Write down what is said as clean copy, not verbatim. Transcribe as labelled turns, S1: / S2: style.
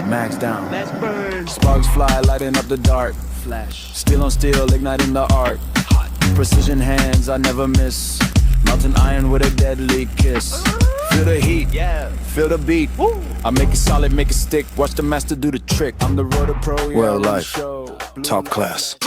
S1: Max down. Sparks fly, lighting up the dark. Flash. Steel on steel, igniting the art. Precision hands, I never miss. Melting iron with a deadly kiss. Feel the heat, yeah. Feel the beat. Woo. I make it solid, make it stick. Watch the master do the trick. I'm the rotor pro.
S2: Well, life, top class.